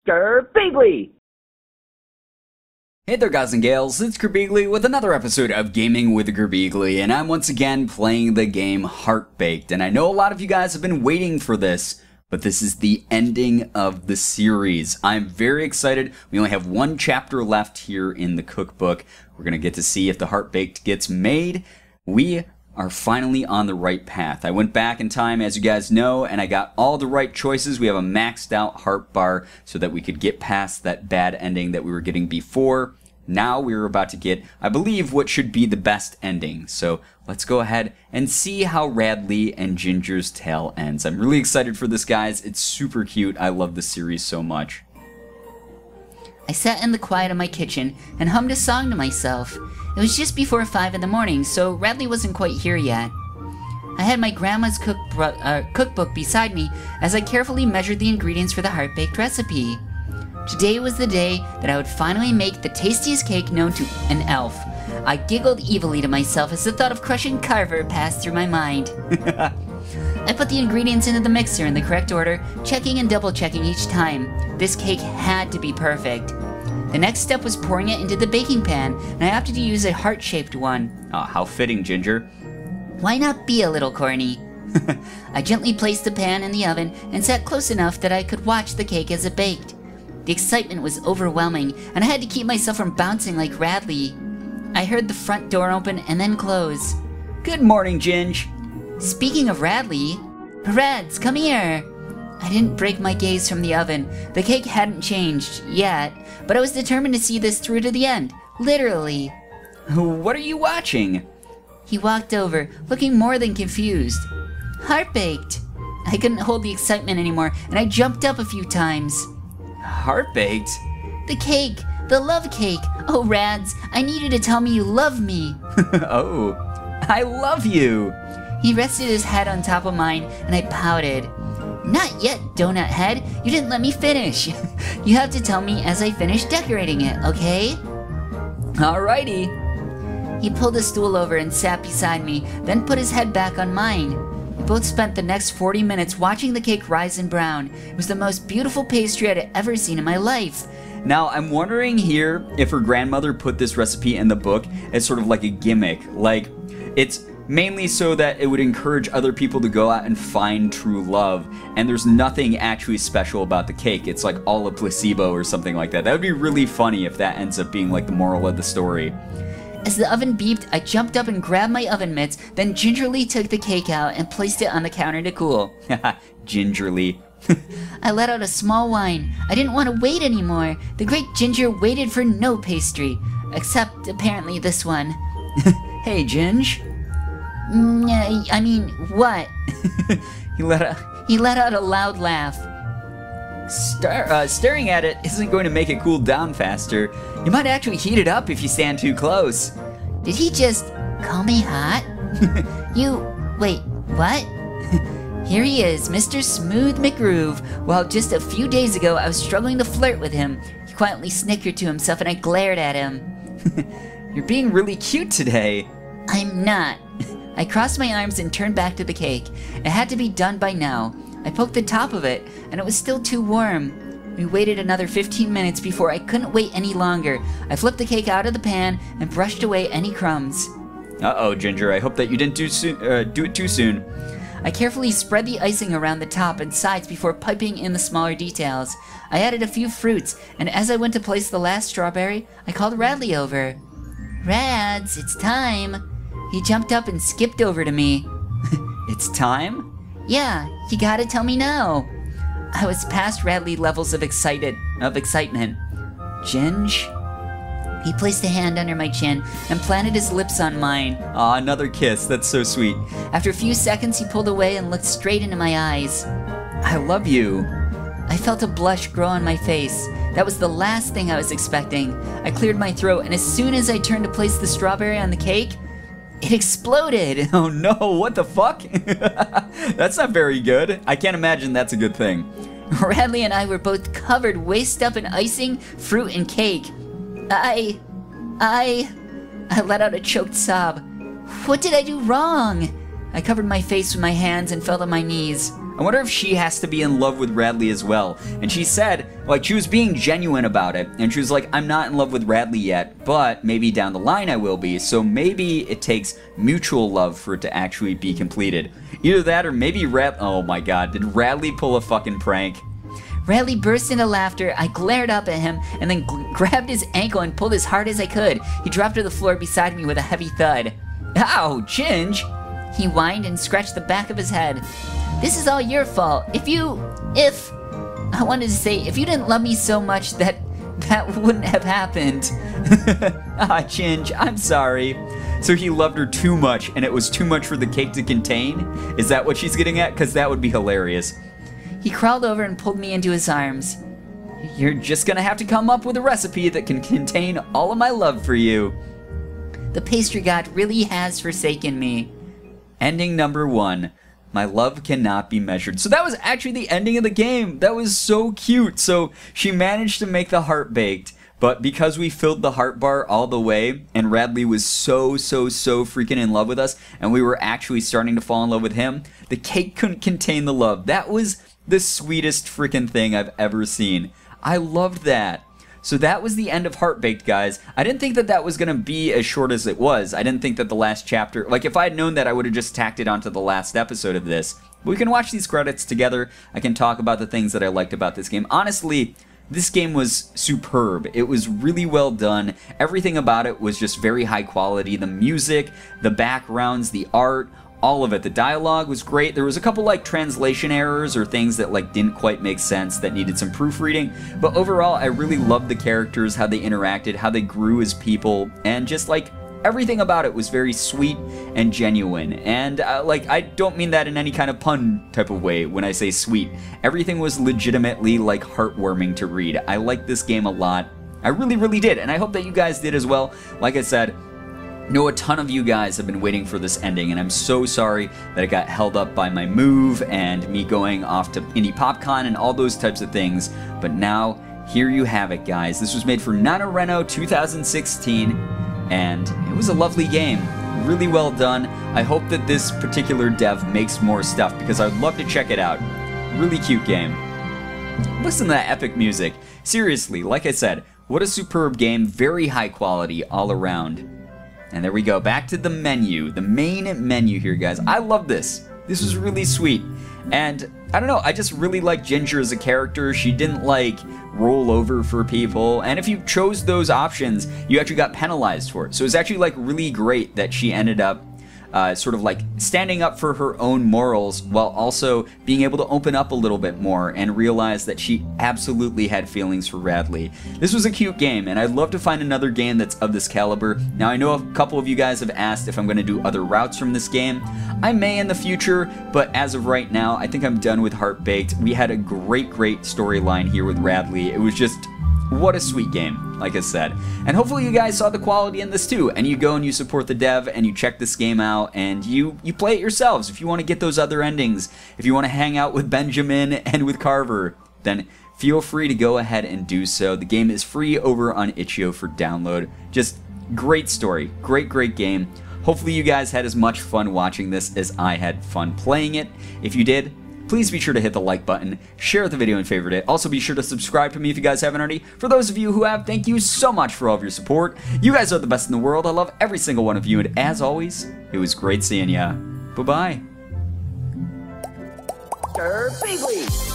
Girbeagly! Hey there guys and gals, it's Girbeagly with another episode of Gaming with Girbeagly, and I'm once again playing the game Heartbaked, and I know a lot of you guys have been waiting for this, but this is the ending of the series. I'm very excited. We only have one chapter left here in the cookbook. We're going to get to see if the Heartbaked gets made. We are finally on the right path. I went back in time, as you guys know, and I got all the right choices. We have a maxed out heart bar so that we could get past that bad ending that we were getting before. Now we're about to get, I believe, what should be the best ending. So let's go ahead and see how Radley and Ginger's tale ends. I'm really excited for this, guys. It's super cute. I love this series so much. I sat in the quiet of my kitchen and hummed a song to myself. It was just before 5 in the morning, so Radley wasn't quite here yet. I had my grandma's cookbook beside me as I carefully measured the ingredients for the heart-baked recipe. Today was the day that I would finally make the tastiest cake known to an elf. I giggled evilly to myself as the thought of crushing Carver passed through my mind. I put the ingredients into the mixer in the correct order, checking and double-checking each time. This cake had to be perfect. The next step was pouring it into the baking pan, and I opted to use a heart-shaped one. Oh, how fitting, Ginger. Why not be a little corny? I gently placed the pan in the oven and sat close enough that I could watch the cake as it baked. The excitement was overwhelming, and I had to keep myself from bouncing like Radley. I heard the front door open and then close. Good morning, Ginge. Speaking of Radley, Rads, come here. I didn't break my gaze from the oven. The cake hadn't changed yet, but I was determined to see this through to the end. Literally. What are you watching? He walked over, looking more than confused. Heartbaked. I couldn't hold the excitement anymore, and I jumped up a few times. Heartbaked? The cake! The love cake! Oh, Rads, I need you to tell me you love me! Oh, I love you! He rested his head on top of mine, and I pouted. Not yet, Donut Head. You didn't let me finish. You have to tell me as I finish decorating it, okay? Alrighty. He pulled a stool over and sat beside me, then put his head back on mine. We both spent the next 40 minutes watching the cake rise and brown. It was the most beautiful pastry I'd ever seen in my life. Now, I'm wondering here if her grandmother put this recipe in the book as sort of like a gimmick. Like, it's mainly so that it would encourage other people to go out and find true love, and there's nothing actually special about the cake. It's like all a placebo or something like that. That would be really funny if that ends up being like the moral of the story. As the oven beeped, I jumped up and grabbed my oven mitts, then gingerly took the cake out and placed it on the counter to cool. Gingerly. I let out a small whine. I didn't want to wait anymore. The great Ginger waited for no pastry, except apparently this one. Hey, Ginge. I mean, what? He let out a loud laugh. Staring at it isn't going to make it cool down faster. You might actually heat it up if you stand too close. Did he just call me hot? Wait, what? Here he is, Mr. Smooth McGroove. Well, just a few days ago, I was struggling to flirt with him. He quietly snickered to himself and I glared at him. You're being really cute today. I'm not. I crossed my arms and turned back to the cake. It had to be done by now. I poked the top of it, and it was still too warm. We waited another 15 minutes before I couldn't wait any longer. I flipped the cake out of the pan and brushed away any crumbs. Uh-oh, Ginger, I hope that you didn't do it too soon. I carefully spread the icing around the top and sides before piping in the smaller details. I added a few fruits, and as I went to place the last strawberry, I called Radley over. Rads, it's time. He jumped up and skipped over to me. It's time? Yeah, you gotta tell me now. I was past Radley levels of excitement. Ginge? He placed a hand under my chin and planted his lips on mine. Aw, another kiss. That's so sweet. After a few seconds, he pulled away and looked straight into my eyes. I love you. I felt a blush grow on my face. That was the last thing I was expecting. I cleared my throat, and as soon as I turned to place the strawberry on the cake, it exploded! Oh no, what the fuck? That's not very good. I can't imagine that's a good thing. Radley and I were both covered waist up in icing, fruit, and cake. I let out a choked sob. What did I do wrong? I covered my face with my hands and fell to my knees. I wonder if she has to be in love with Radley as well. And she said, like, she was being genuine about it. And she was like, I'm not in love with Radley yet, but maybe down the line I will be. So maybe it takes mutual love for it to actually be completed. Either that or maybe oh my god, did Radley pull a fucking prank? Radley burst into laughter. I glared up at him and then grabbed his ankle and pulled as hard as I could. He dropped to the floor beside me with a heavy thud. Ow, Ginge! He whined and scratched the back of his head. This is all your fault. I wanted to say, if you didn't love me so much, that wouldn't have happened. Ah, Ginge, I'm sorry. So he loved her too much, and it was too much for the cake to contain? Is that what she's getting at? Because that would be hilarious. He crawled over and pulled me into his arms. You're just gonna have to come up with a recipe that can contain all of my love for you. The pastry god really has forsaken me. Ending number 1. My love cannot be measured. So that was actually the ending of the game. That was so cute. So she managed to make the heart baked, but because we filled the heart bar all the way, and Radley was so freaking in love with us, and we were actually starting to fall in love with him, the cake couldn't contain the love. That was the sweetest freaking thing I've ever seen. I loved that. So that was the end of Heartbaked, guys. I didn't think that that was going to be as short as it was. I didn't think that the last chapter... Like, if I had known that, I would have just tacked it onto the last episode of this. But we can watch these credits together. I can talk about the things that I liked about this game. Honestly, this game was superb. It was really well done. Everything about it was just very high quality. The music, the backgrounds, the art... all of it. The dialogue was great. There was a couple like translation errors or things that like didn't quite make sense that needed some proofreading, but overall I really loved the characters, how they interacted, how they grew as people, and just like everything about it was very sweet and genuine. And like, I don't mean that in any kind of pun type of way when I say sweet. Everything was legitimately like heartwarming to read. I liked this game a lot. I really did, and I hope that you guys did as well. Like I said, I know a ton of you guys have been waiting for this ending, and I'm so sorry that it got held up by my move and me going off to Indie PopCon and all those types of things. But now, here you have it, guys. This was made for NaNoRenO 2016, and it was a lovely game. Really well done. I hope that this particular dev makes more stuff, because I'd love to check it out. Really cute game. Listen to that epic music. Seriously, like I said, what a superb game. Very high quality all around. And there we go, back to the menu, the main menu here, guys. I love this. This was really sweet. And I don't know, I just really like Ginger as a character. She didn't like roll over for people. And if you chose those options, you actually got penalized for it. So it's actually like really great that she ended up sort of like standing up for her own morals while also being able to open up a little bit more and realize that she absolutely had feelings for Radley. This was a cute game, and I'd love to find another game that's of this caliber. Now, I know a couple of you guys have asked if I'm going to do other routes from this game. I may in the future, but as of right now, I think I'm done with Heartbaked. We had a great storyline here with Radley. It was just... what a sweet game, like I said. And hopefully you guys saw the quality in this too, and you go and you support the dev, and you check this game out, and you play it yourselves. If you want to get those other endings, if you want to hang out with Benjamin and with Carver, then feel free to go ahead and do so. The game is free over on itch.io for download. Just great story, great game. Hopefully you guys had as much fun watching this as I had fun playing it. If you did, please be sure to hit the like button, share the video and favorite it. Also be sure to subscribe to me if you guys haven't already. For those of you who have, thank you so much for all of your support. You guys are the best in the world. I love every single one of you, and as always, it was great seeing ya. Bye-bye. Girbeagly.